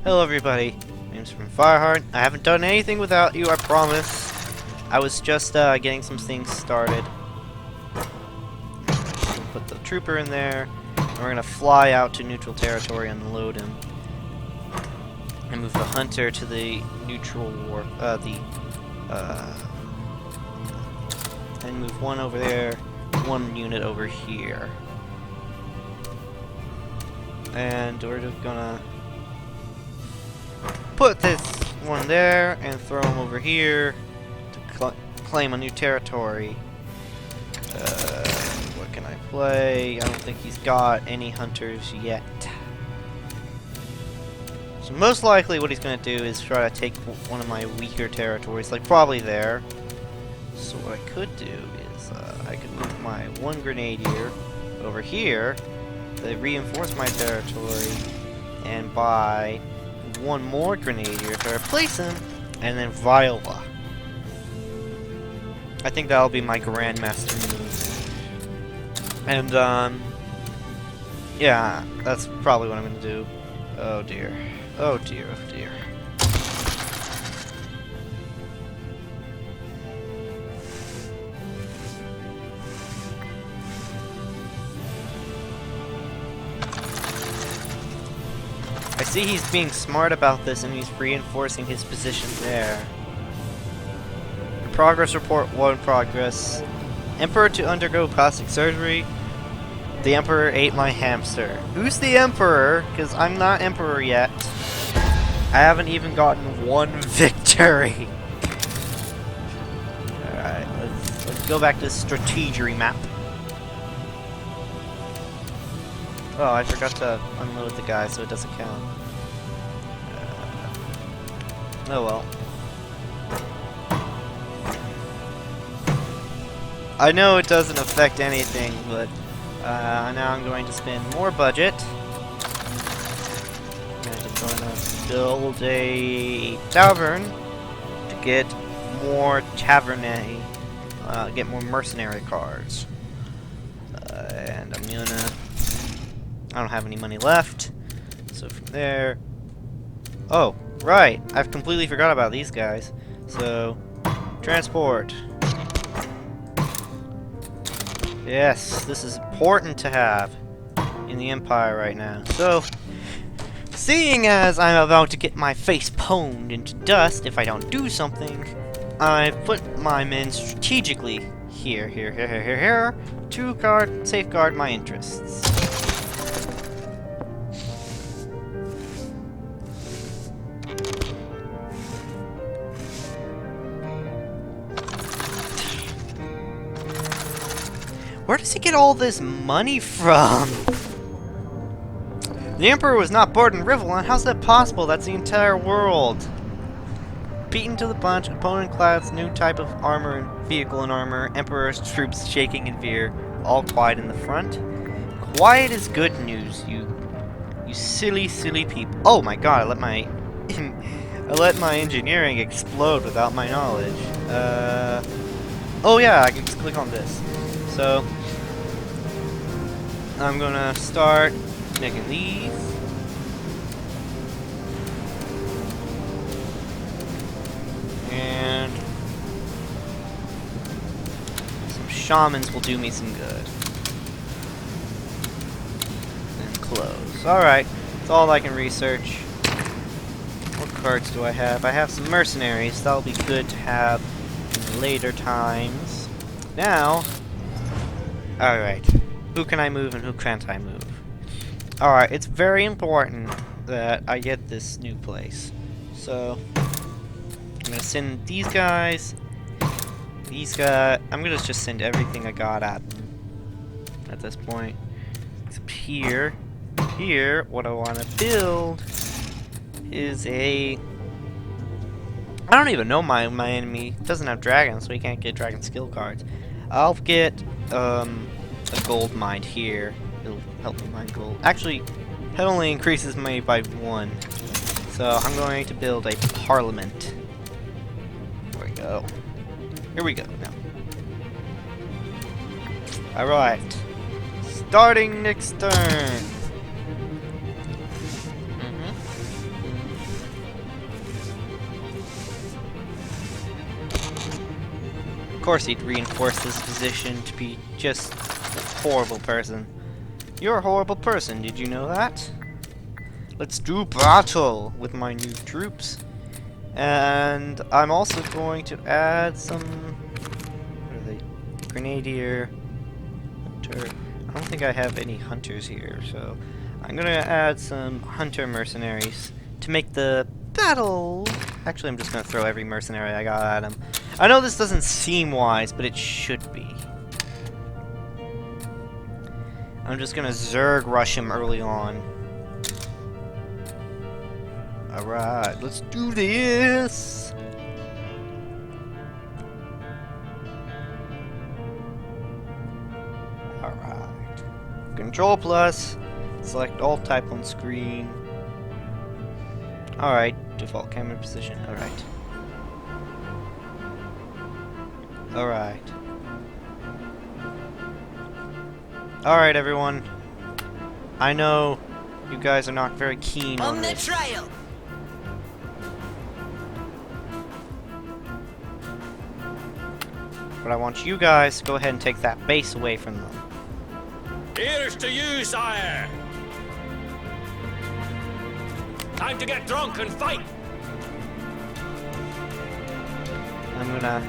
Hello everybody, my name's Rune Fireheart. I haven't done anything without you, I promise. I was just getting some things started. Put the trooper in there, and we're gonna fly out to neutral territory and unload him. And move the hunter to the neutral war, and move one over there, one unit over here. And we're just gonna put this one there and throw him over here to claim a new territory. What can I play? I don't think he's got any hunters yet. So most likely what he's going to do is try to take one of my weaker territories, like probably there. So what I could do is I could move my one grenadier over here to reinforce my territory and buy one more grenadier to replace him, and then Viola. I think that'll be my Grandmaster move. And, yeah, that's probably what I'm gonna do. Oh dear. Oh dear, oh dear. I see he's being smart about this and he's reinforcing his position there. Progress report 1 progress. Emperor to undergo plastic surgery. The Emperor ate my hamster. Who's the Emperor? Because I'm not Emperor yet. I haven't even gotten one victory. Alright, let's go back to the strategy map. Oh, I forgot to unload the guy, so it doesn't count. Oh well. I know it doesn't affect anything, but now I'm going to spend more budget. I'm just going to build a tavern to get more get more mercenary cards. And I'm gonna... I don't have any money left, so from there... Oh, right! I've completely forgot about these guys. So, transport. Yes, this is important to have in the Empire right now. So, seeing as I'm about to get my face pwned into dust if I don't do something, I've put my men strategically here, to safeguard my interests. Where does he get all this money from? The Emperor was not born in Rivalon. How's that possible? That's the entire world. Beaten to the punch, opponent class new type of armor and vehicle and armor. Emperor's troops shaking in fear. All quiet in the front. Quiet is good news, you silly, silly people. Oh my god, I let my engineering explode without my knowledge. Oh yeah, I can just click on this. So, I'm gonna start making these. And some shamans will do me some good. And close. Alright, that's all I can research. What cards do I have? I have some mercenaries. That'll be good to have in later times. Now... Alright, who can I move and who can't I move? Alright, it's very important that I get this new place. So, I'm gonna send these guys, I'm gonna just send everything I got at them at this point. Except here, what I want to build is a... I don't even know my enemy doesn't have dragons, so he can't get dragon skill cards. I'll get a gold mine here. It'll help me mine gold. Actually, that only increases money by 1. So I'm going to build a parliament. There we go. Here we go now. Alright. Starting next turn. course he'd reinforce this position to be just a horrible person. You're a horrible person, did you know that? Let's do battle with my new troops. And I'm also going to add some... what are they? Grenadier, Hunter. I don't think I have any hunters here, so I'm gonna add some hunter mercenaries to make the battle... Actually, I'm just gonna throw every mercenary I got at him. I know this doesn't seem wise, but it should be. I'm just gonna Zerg rush him early on. Alright, let's do this! Alright. Control plus. Select all type on screen. Alright, default camera position. Alright. Alright. Alright, everyone. I know you guys are not very keen on this. the trail! But I want you guys to go ahead and take that base away from them. Here's to you, sire! Time to get drunk and fight! I'm gonna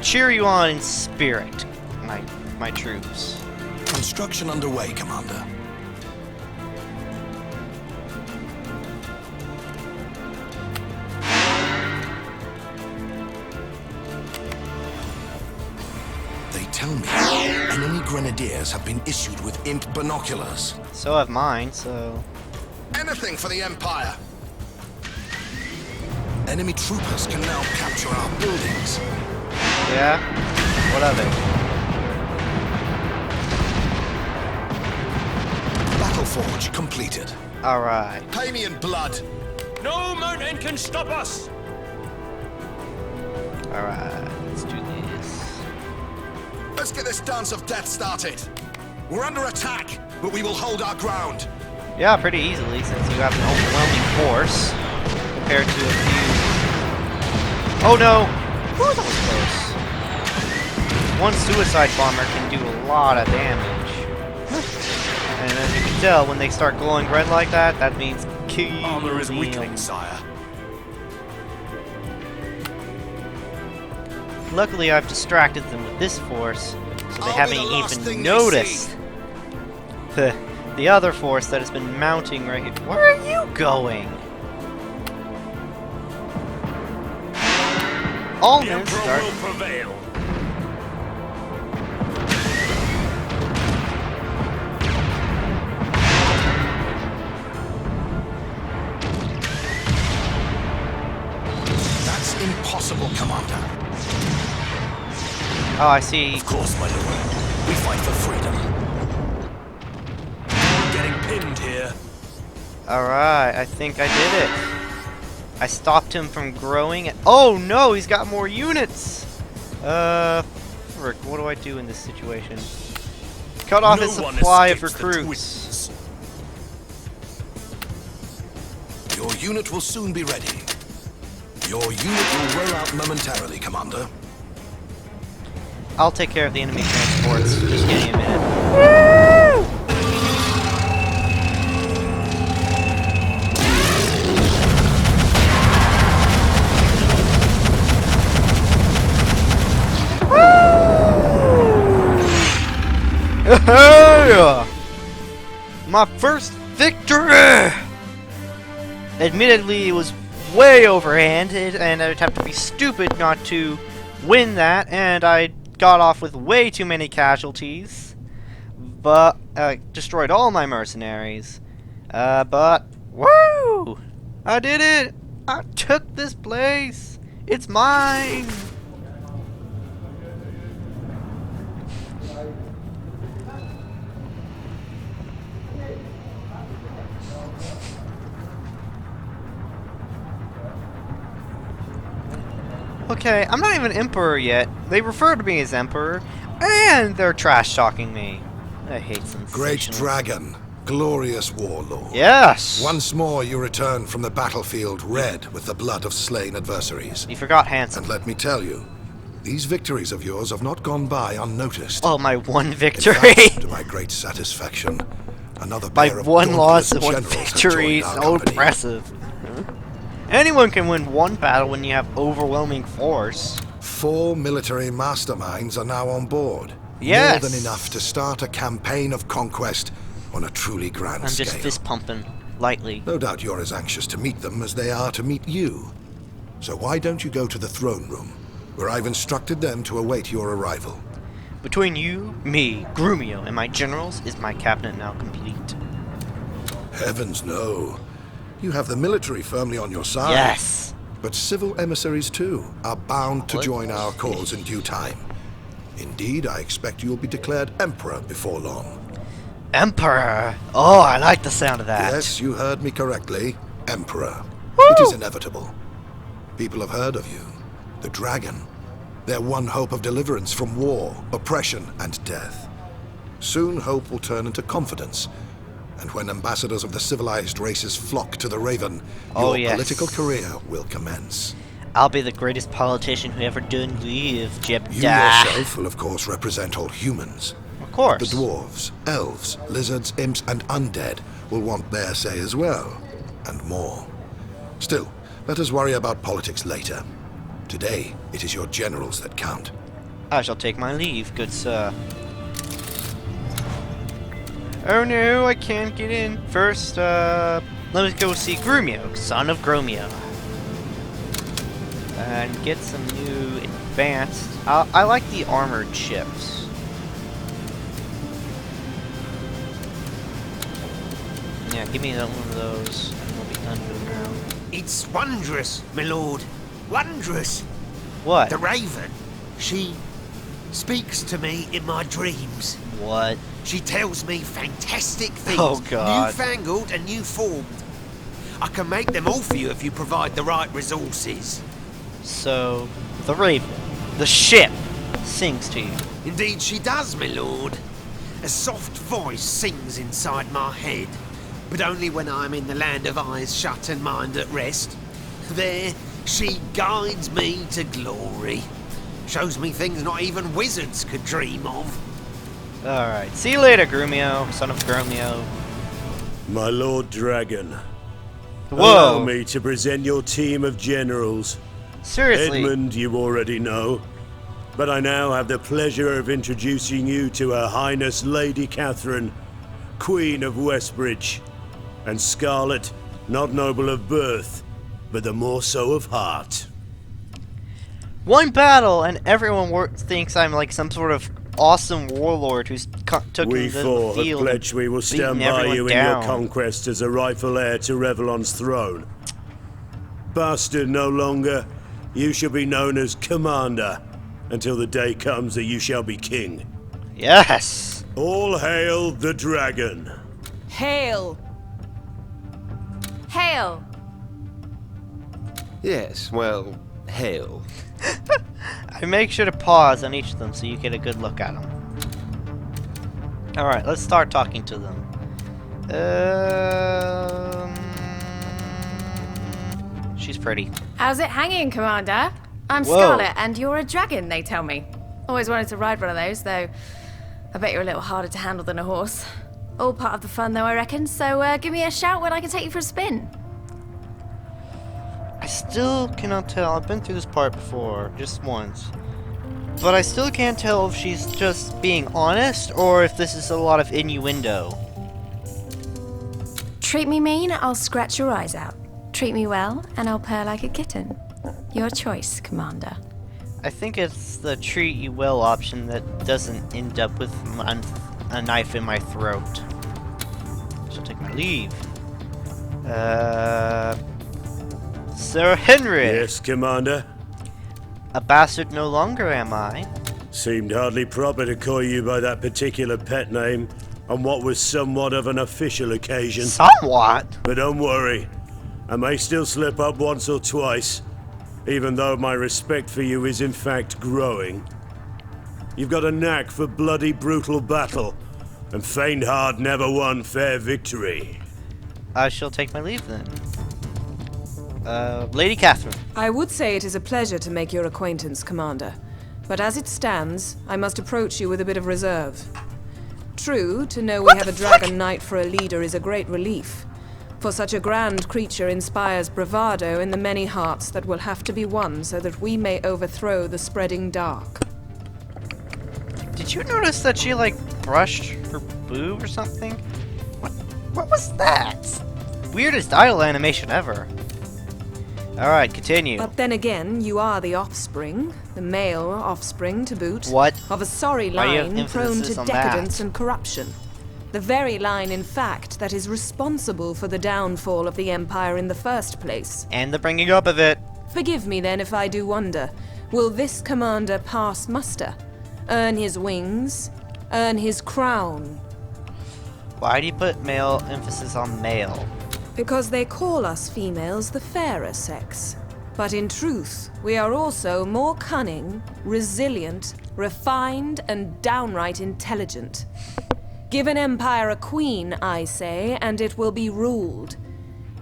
cheer you on in spirit, my troops. Construction underway, Commander. They tell me enemy grenadiers have been issued with imp binoculars. So have mine, so... Anything for the Empire! Enemy troopers can now capture our buildings. Yeah? What of it? Battleforge completed. Alright. Pay me in blood. No mountain can stop us! Alright, let's do this. Let's get this dance of death started. We're under attack, but we will hold our ground. Yeah, pretty easily, since you have an overwhelming force compared to a few... Oh no! Whew, that was close. One suicide bomber can do a lot of damage. And as you can tell, when they start glowing red like that, that means kill. Armor is weakling, sire. Luckily, I've distracted them with this force, so they haven't even noticed the other force that has been mounting right here. Where are you going? All The men Emperor start. will prevail. That's impossible, Commander. Oh, I see. Of course, my lord. We fight for freedom. Getting pinned here. Alright, I think I did it. I stopped him from growing. Oh no, he's got more units! Frick, what do I do in this situation? Cut off his supply of recruits. Your unit will soon be ready. Your unit will roll out momentarily, Commander. I'll take care of the enemy transports. Just give me a minute. My first victory! Admittedly, it was way overhanded, and I'd have to be stupid not to win that, and I got off with way too many casualties. But, destroyed all my mercenaries. But, woo! I did it! I took this place! It's mine! Okay, I'm not even Emperor yet. They refer to me as Emperor, and they're trash-talking me. I hate sensationalism. Great Dragon, glorious warlord. Yes! Once more you return from the battlefield red with the blood of slain adversaries. You forgot Handsome. And let me tell you, These victories of yours have not gone by unnoticed. Oh, my one In victory! fact, to my great satisfaction, another My pair of one loss dauntless and one generals have victory. joined our So company. impressive. Anyone can win one battle when you have overwhelming force. 4 military masterminds are now on board. Yes. More than enough to start a campaign of conquest on a truly grand I'm scale. just fist pumping lightly. No doubt you're as anxious to meet them as they are to meet you. So why don't you go to the throne room, where I've instructed them to await your arrival? Between you, me, Grumio, and my generals, is my cabinet now complete? Heavens no. You have the military firmly on your side. Yes! But civil emissaries too are bound to What? join our cause in due time. Indeed, I expect you'll be declared emperor before long. Emperor! Oh, I like the sound of that. Yes, you heard me correctly. Emperor. Woo! It is inevitable. People have heard of you. The dragon. Their one hope of deliverance from war, oppression, and death. Soon hope will turn into confidence. And when ambassadors of the civilized races flock to the Raven, your yes. political career will commence. I'll be the greatest politician who ever done live, Jeb. You yourself will of course represent all humans. Of course. The dwarves, elves, lizards, imps, and undead will want their say as well, and more. Still, let us worry about politics later. Today, it is your generals that count. I shall take my leave, good sir. Oh no, I can't get in. First, let us go see Grumio, son of Grumio. And get some new advanced... I like the armored ships. Yeah, give me one of those, and we'll be done for now. It's wondrous, my lord. Wondrous. What? The Raven, she speaks to me in my dreams. What? She tells me fantastic things. Oh, God. Newfangled and new formed. I can make them all for you if you provide the right resources. So, the Raven, the ship, sings to you. Indeed she does, my lord. A soft voice sings inside my head, but only when I'm in the land of eyes shut and mind at rest. There, she guides me to glory. Shows me things not even wizards could dream of. Alright, see you later, Grumio, son of Grumio. My Lord Dragon, Whoa! allow me to present your team of generals. Seriously? Edmund, you already know, but I now have the pleasure of introducing you to Her Highness Lady Catherine, Queen of Westbridge, and Scarlet, not noble of birth, but the more so of heart. One battle, and everyone thinks I'm like some sort of awesome warlord who's took We the four have field. pledged we will stand beaten by everyone you in down. your conquest as a rightful heir to Revlon's throne. Bastard no longer, you shall be known as Commander, until the day comes that you shall be king. Yes! All hail the dragon! Hail! Hail! Yes, well, hail. I make sure to pause on each of them so you get a good look at them. Alright, let's start talking to them. She's pretty. How's it hanging, Commander? I'm Whoa. Scarlet, and you're a dragon, they tell me. Always wanted to ride one of those, though I bet you're a little harder to handle than a horse. All part of the fun, though, I reckon, so give me a shout when I can take you for a spin. I still cannot tell. I've been through this part before, just once. But I still can't tell if she's just being honest or if this is a lot of innuendo. Treat me mean, I'll scratch your eyes out. Treat me well, and I'll purr like a kitten. Your choice, Commander. I think it's the treat you well option that doesn't end up with a knife in my throat. She'll take my leave. Sir Henry! Yes, Commander? A bastard no longer, am I? Seemed hardly proper to call you by that particular pet name on what was somewhat of an official occasion. Somewhat? But don't worry, I may still slip up once or twice, even though my respect for you is in fact growing. You've got a knack for bloody brutal battle, and faint heart never won fair victory. I shall take my leave then. Lady Catherine. I would say it is a pleasure to make your acquaintance, Commander. But as it stands, I must approach you with a bit of reserve. True, to know we have a Dragon Knight for a leader is a great relief. For such a grand creature inspires bravado in the many hearts that will have to be won so that we may overthrow the spreading dark. Did you notice that she, like, brushed her boob or something? What was that? Weirdest idle animation ever. Alright, continue. But then again, you are the offspring, the male offspring to boot, What? of a sorry Why you have line prone emphasis to on decadence that? and corruption. The very line, in fact, that is responsible for the downfall of the Empire in the first place. And the bringing up of it. Forgive me then if I do wonder, will this commander pass muster? Earn his wings? Earn his crown? Why do you put male emphasis on male? Because they call us females the fairer sex. But in truth, we are also more cunning, resilient, refined, and downright intelligent. Give an empire a queen, I say, and it will be ruled.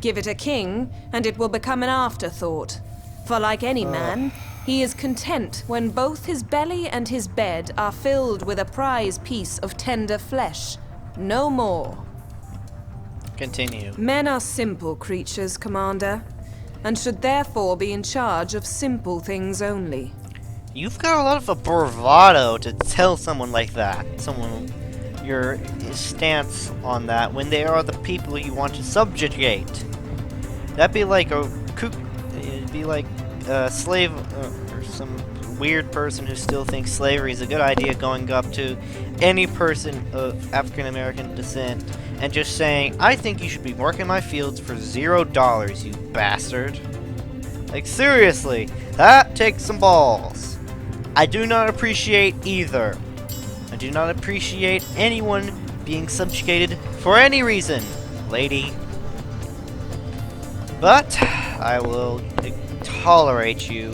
Give it a king, and it will become an afterthought. For like any man, he is content when both his belly and his bed are filled with a prize piece of tender flesh. No more. Continue. Men are simple creatures, Commander, and should therefore be in charge of simple things only. You've got a lot of a bravado to tell someone like that. Someone your stance on that when they are the people you want to subjugate. That'd be like a kook. It'd be like a slave or some weird person who still thinks slavery is a good idea going up to any person of African American descent and just saying, I think you should be working my fields for $0, you bastard. Like, seriously, that takes some balls. I do not appreciate either. I do not appreciate anyone being subjugated for any reason, lady. But I will tolerate you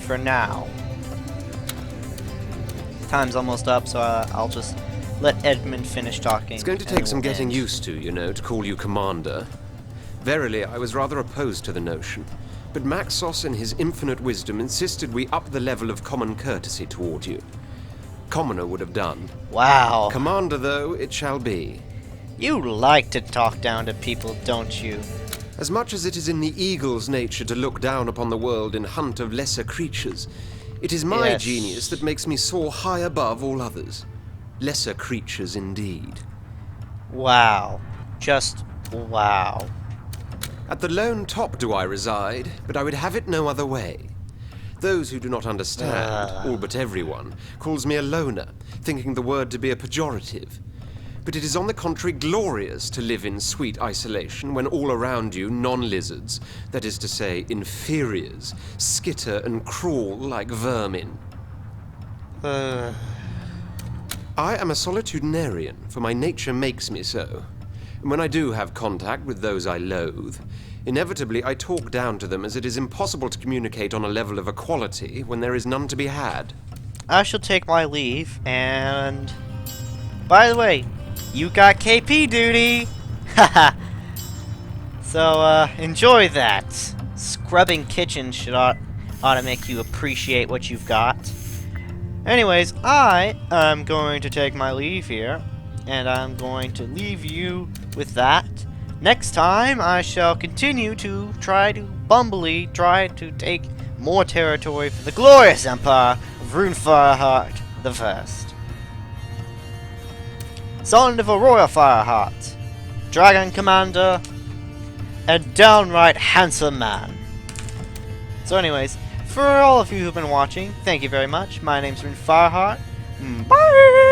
for now. Time's almost up, so I'll just let Edmund finish talking. It's going to and take some we'll getting end. used to, you know, to call you Commander. Verily, I was rather opposed to the notion, but Maxos in his infinite wisdom insisted we up the level of common courtesy toward you. Commoner would have done. Wow. Commander, though, it shall be. You like to talk down to people, don't you? As much as it is in the eagle's nature to look down upon the world in hunt of lesser creatures, it is my Yes. genius that makes me soar high above all others. Lesser creatures indeed. Wow. Just wow. At the lone top do I reside, but I would have it no other way. Those who do not understand, all but everyone, calls me a loner, thinking the word to be a pejorative. But it is on the contrary glorious to live in sweet isolation when all around you non-lizards, that is to say, inferiors, skitter and crawl like vermin. I am a solitudinarian, for my nature makes me so. And when I do have contact with those I loathe, inevitably I talk down to them as it is impossible to communicate on a level of equality when there is none to be had. I shall take my leave, and... By the way, you got KP duty! Haha! So, enjoy that. Scrubbing kitchens ought to make you appreciate what you've got. Anyways, I am going to take my leave here, and I'm going to leave you with that. Next time, I shall continue to try to take more territory for the glorious Empire of Rune Fireheart the First. Son of a Royal Fireheart, Dragon Commander, and downright handsome man. So anyways, for all of you who've been watching, thank you very much. My name's Rune Fireheart. Bye!